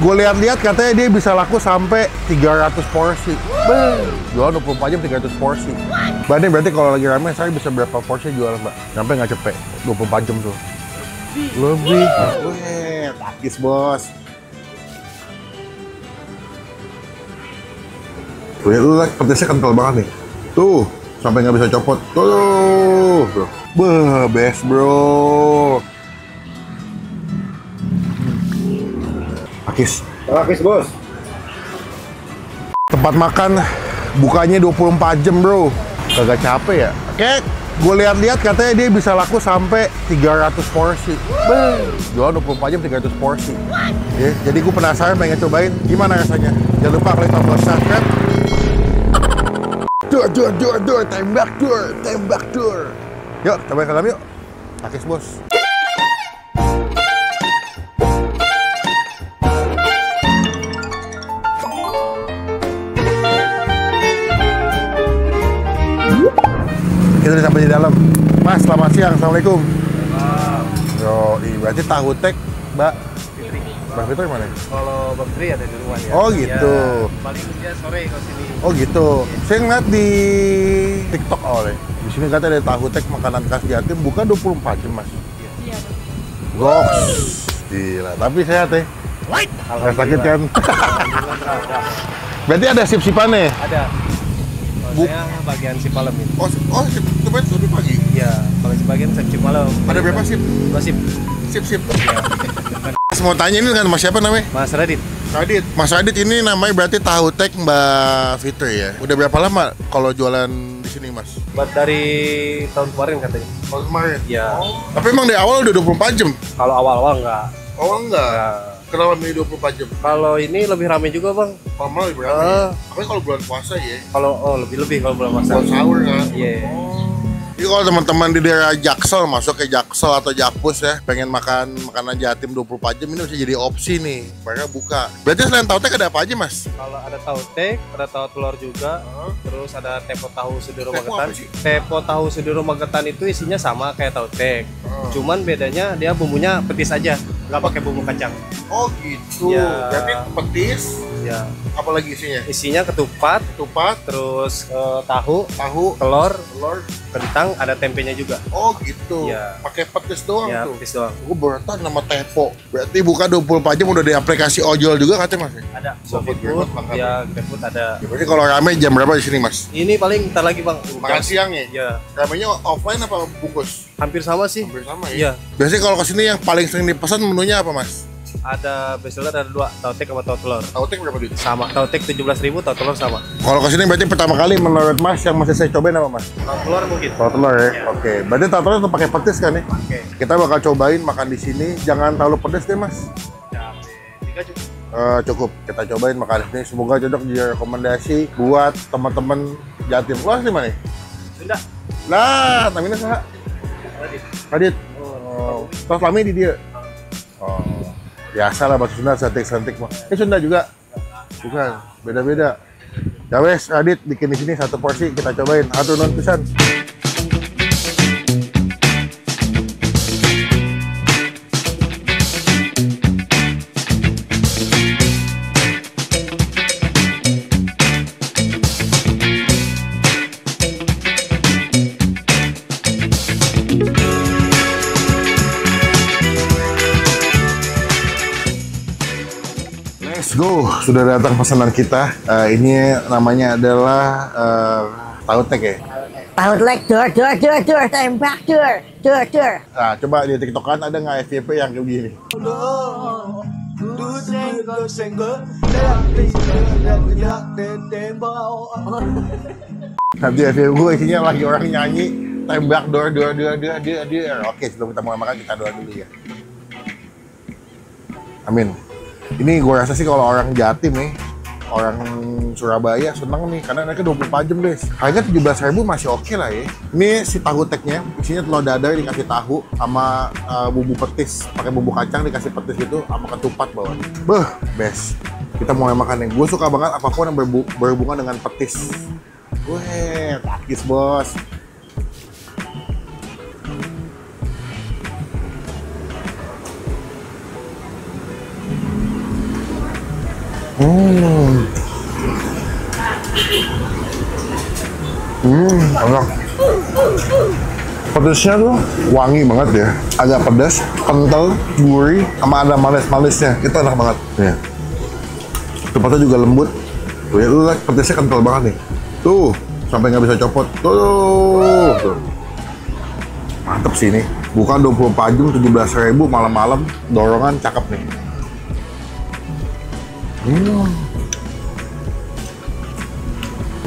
gue lihat-lihat katanya dia bisa laku sampai 300 porsi. Jualan 24 jam 300 porsi. Mbak, ini berarti kalau lagi rame saya bisa berapa porsi jualan, Mbak? Sampai nggak cepet 24 jam tuh. Lebih. Wih, takis bos. Lihat lu lah, petisnya kental banget nih. Tuh, sampai nggak bisa copot. Tuh, bro. Beuh, best bro. Takis. Takis bos. Tempat makan bukanya 24 jam bro. Kagak capek ya. Oke, gue lihat-lihat katanya dia bisa laku sampai 300 porsi. Jualan 24 jam 300 porsi. Ya, jadi gue penasaran pengen cobain gimana rasanya. Jangan lupa klik tombol subscribe. Dur, tembak dur. Yuk, cobain ke dalam yuk. Takis bos. Kita udah sampai di dalam. Mas, selamat siang. Assalamualaikum. Yo, berarti tahu tek, Mbak. Mbak Fitri mana? Kalau Bang Tri ada di rumah ya. Oh gitu. Ya, paling dia sore ke sini. Oh gitu. Saya ngeliat di TikTok oleh. Di sini katanya ada tahu tek makanan khas Jatim buka 24 jam, Mas. Iya. Goks. Gila, tapi sehat ya. Nggak sakit kan? Berarti ada sip-sipannya? Ada. Kalau saya bagian sip malam ini. Oh, sip lebih pagi. Iya, kalau sebagian sip malam. Ada berapa sip? 2 sip. Sip. Mau tanya ini dengan Mas siapa namanya? Mas Radit. Radit. Mas Radit ini namanya berarti tahu tek Mbak Fitri ya? Udah berapa lama kalau jualan di sini, Mas? Buat dari tahun kemarin katanya. Tahun kemarin? Iya. Tapi emang dari awal udah 24 jam? Kalau awal-awal enggak. Awal enggak? Ya. Kenapa milih 24 jam? Kalau ini lebih rame juga bang. Lama lebih berapa? Tapi kalau bulan puasa ya? Kalau lebih kalau bulan puasa. Bulan sahur kan? Iya. Jadi kalau teman-teman di daerah Jaksel masuk ke Jaksel atau Jakpus ya, pengen makan makanan Jatim 24 jam ini bisa jadi opsi nih. Mereka buka. Berarti selain tahu tek ada apa aja, Mas? Kalau ada tahu tek, ada tahu telur juga, terus ada tepo tahu sudiro Tepo magetan. apa sih? Tepo tahu sudiro magetan itu isinya sama kayak tahu tek, cuman bedanya dia bumbunya petis aja, nggak pakai bumbu kacang. Oh gitu. Ya. Berarti petis, Ya, apalagi isinya? isinya ketupat, Ketupat, terus tahu, telur. kentang, ada tempenya juga. Oh gitu. Ya. Pakai petis doang Ya, tuh. petis doang. Gue baru tahu nama Tepo. Berarti buka 24 jam udah di aplikasi ojol juga katanya, Mas? Ada GoFood, GoFood, lengkap. ya GoFood ada. Ya, berarti kalau rame jam berapa di sini, Mas? Ini paling ntar lagi bang. Makan siang ya? Ya, Ramenya offline apa bungkus? hampir sama sih. Hampir sama ya? Iya. Biasanya kalau kesini yang paling sering dipesan menunya apa, Mas? Ada bestseller ada 2, tahu tek sama tahu telur. Tahu tek berapa duit? Sama, tahu tek 17.000, tahu telur sama. Kalau kesini berarti pertama kali menurut Mas yang masih saya cobain apa, Mas? Tahu telur mungkin. Tahu telur ya? Oke. Berarti tahu telur tetap pakai petis kan ya? Oke. Kita bakal cobain makan di sini. Jangan terlalu pedes deh, Mas. Cabe 3 cukup. Cukup. Kita cobain makan di sini. Semoga cocok jadi rekomendasi buat teman-teman Jatim. Lu asli mana? Sunda. Lah, namanya saha? Radit. Radit. Oh. Terus lami di dia. Oh. Biasa lah bahasa Sunda, sentik-sentik mah. Ini Sunda juga? Bukan, beda-beda. Ya wes, Radit bikin di sini 1 porsi, kita cobain. Atur non pisan. Let's go, sudah datang pesanan kita. Ini namanya adalah tahu tek ya. Tahu tek, dur, tembak dur. Nah, coba di TikTok kan ada nggak FYP yang kayak gini? Nanti FYP gue isinya lagi orang nyanyi tembak dor. Oke, sebelum kita mulai makan kita doa dulu ya. Amin. Ini gue rasa sih kalau orang Jatim nih, orang Surabaya seneng nih karena mereka 24 jam guys. Harga 17.000 masih oke lah ya. Ini si tahu teknya, isinya telur dadar dikasih tahu sama bumbu petis, pakai bumbu kacang dikasih petis gitu sama ketupat bawahnya. Beuh, best. Kita mulai makan nih. Gue suka banget apapun yang berhubungan dengan petis. Wih, takis bos. Enak. Pedesnya tuh wangi banget ya. Agak pedas, kental, gurih, sama ada manis-manisnya. Itu enak banget. Ya. Tempatnya juga lembut. Tuh ya, lu lihat pedesnya kental banget nih. Tuh, sampai nggak bisa copot. Tuh. Mantep sih ini. Buka 24 jam, 17.000 malam-malam. Dorongan cakep nih.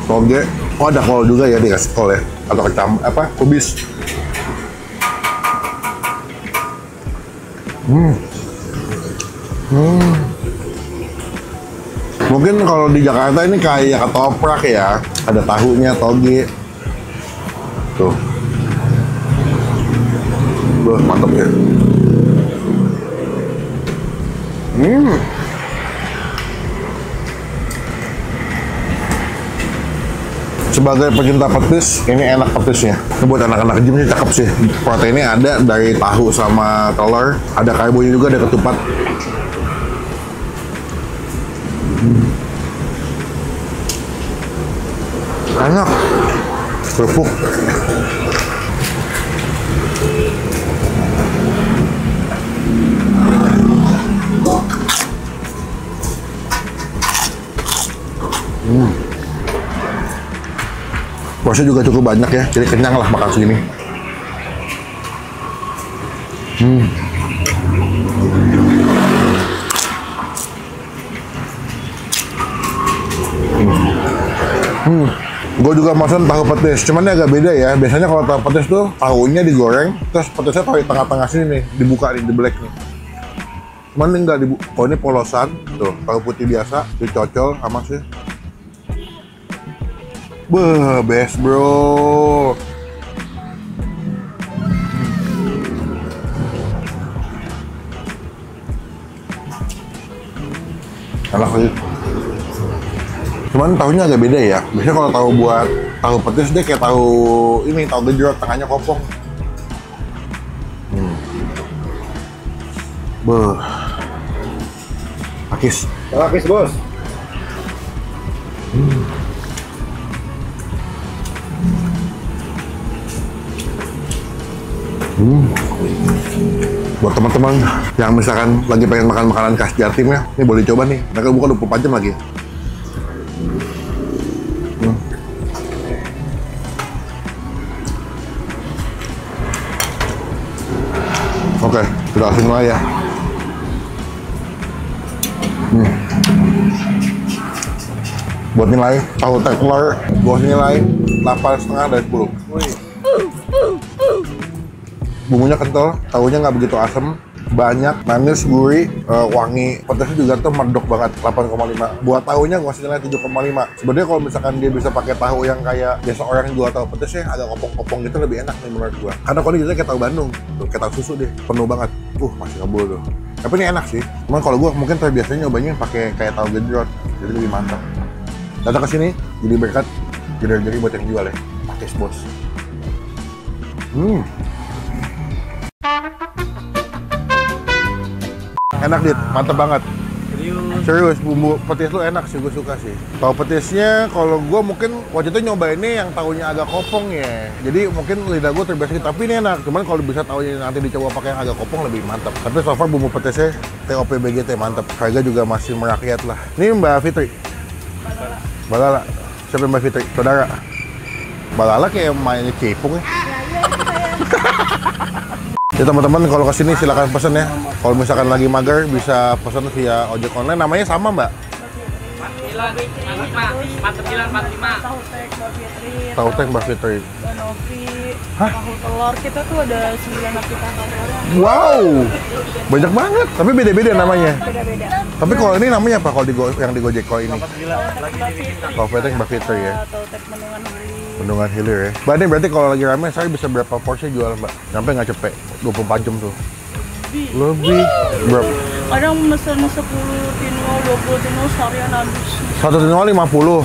Toge. Oh, ada kol juga ya, dikasih kol ya. Atau kubis. Mungkin kalau di Jakarta ini kayak ketoprak ya, ada tahunya, toge. Tuh. Mantap ya. Sebagai pecinta petis, ini enak petisnya. Ini buat anak-anak gym sih cakep sih. Proteinnya ada dari tahu sama telur, ada karbonya juga, ada ketupat. Enak. Kerupuk. Porsi juga cukup banyak ya, jadi kenyang lah makan segini. Gue juga pesan tahu petis, cuman ini agak beda ya. Biasanya kalau tahu petis tuh tahunya digoreng, terus petisnya tahu di tengah-tengah sini nih, dibuka nih, di black nih. Cuman ini nggak dibuka, oh ini polosan, tuh tahu putih biasa, dicocol sama sih. Beuh, best bro. Enak sih. Cuman tahunya agak beda ya. Biasanya kalau tahu buat tahu petis dia kayak tahu ini, tahu gejrot, tengahnya kopong. Beuh. Pakis. Pakis bos. Buat teman-teman yang misalkan lagi pengen makan makanan khas Jatim ya, ini boleh coba nih. Mereka buka 24 jam lagi. Oke, kita langsung mulai ya. Buat nilai tahu telur, gua nilai 8,5 dari 10. Bumbunya kental, tahunya nggak begitu asam, banyak, manis, gurih, wangi. Pedasnya juga tuh merdok banget, 8,5. Buat tahunya gua nilai 7,5. Sebenarnya kalau misalkan dia bisa pakai tahu yang kayak biasa orang jual tahu pedasnya agak kopong-kopong gitu, lebih enak nih menurut gua. Karena kalau ini kayak tahu Bandung, tuh, kayak tahu susu deh, penuh banget. Masih ngebul tuh. Tapi ini enak sih. Cuman kalau gua mungkin biasanya nyobanya pakai kayak tahu gejrot, jadi lebih mantap. Datang ke sini, jadi berkat, jadi buat yang jual ya. Pakai bos. Enak dit, mantep banget. Serius, bumbu petis lu enak sih, gue suka sih. Tahu petisnya, kalau gue mungkin waktu itu nyobainnya yang tahunya agak kopong ya. Jadi mungkin lidah gue terbiasa gitu, tapi ini enak. Cuman kalau bisa tahunya nanti dicoba pakai yang agak kopong lebih mantap. Tapi so far bumbu petisnya TOP BGT mantap. Harga juga masih merakyat lah. Ini Mbak Fitri. Balala. Siapa Mbak Fitri? Saudara. Balala kayak mainnya cipung ya. Ya teman-teman, kalau kesini silakan pesen ya. Kalau misalkan lagi mager bisa pesen via ojek online. Namanya sama Mbak? 4945. Tahu tek Mbak Fitri. Novi. Hah? Tahu telur kita tuh ada 9 aplikasi. Wow, banyak banget. Tapi beda-beda namanya. Beda-beda. Tapi kalau ini namanya apa? Kalau yang di Gojek kalau ini? Tahu tek Mbak Fitri ya. Tahu tek Bendungan Hilir. Bendungan Hilir ya. Mbak, ini berarti kalau lagi rame saya bisa berapa porsi jual Mbak? Sampai nggak cepet? 24 jam tuh. Lebih. Berapa? Kadang mesen 10 tino, 20 tino seharian habis. 1 tino 50.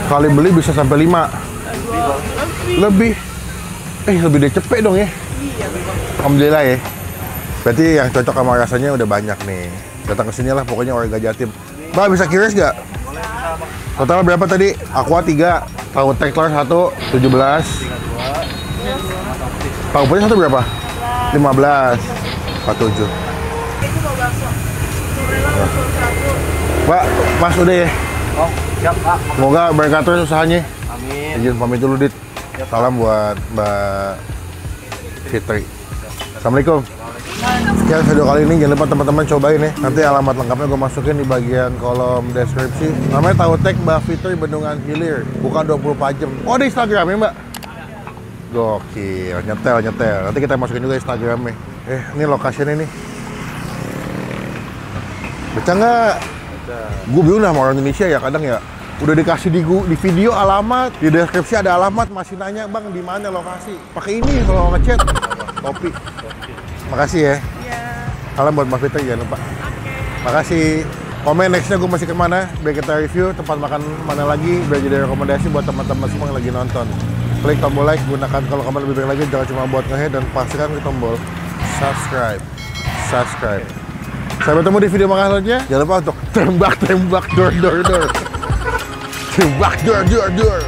Kali beli bisa sampai 5. Lebih. Lebih dari cepet dong ya. Iya. Alhamdulillah ya. Berarti yang cocok sama rasanya udah banyak nih. Datang ke sini lah pokoknya warga Jatim. Mbak bisa kiris nggak? Total berapa tadi? Aqua 3, tahu tek telur 1, 17. Tahu putih 1 berapa? 15. 47. Pak, Mas udah ya? Oh, siap Pak. Semoga berkah terus usahanya. Amin. Izin pamit dulu, Dit. Salam buat Mbak Fitri. Assalamualaikum. Sekian video kali ini, jangan lupa teman-teman cobain ya. Nanti alamat lengkapnya gue masukin di bagian kolom deskripsi. Namanya tahu tek Mbak Fitri Bendungan Hilir, bukan 24 jam. Oh, ada Instagramnya Mbak? Gokil, nyetel. Nanti kita masukin juga Instagramnya. Ini lokasinya nih. Baca nggak? Gue bingung sama orang Indonesia ya kadang ya. Udah dikasih di video alamat, di deskripsi ada alamat, masih nanya bang di mana lokasi. Pakai ini kalau ngechat. Topi. Makasih ya. Iya. Salam buat Mbak Fitri jangan lupa. Makasih. Komen nextnya gue masih kemana, biar kita review tempat makan mana lagi, biar jadi rekomendasi buat teman-teman semua yang lagi nonton. Klik tombol like, gunakan kalau kamu lebih baik lagi, jangan cuma buat nge-head, dan pastikan klik tombol subscribe. Sampai bertemu di video makan selanjutnya. Jangan lupa untuk tembak, dor. Tembak, dor.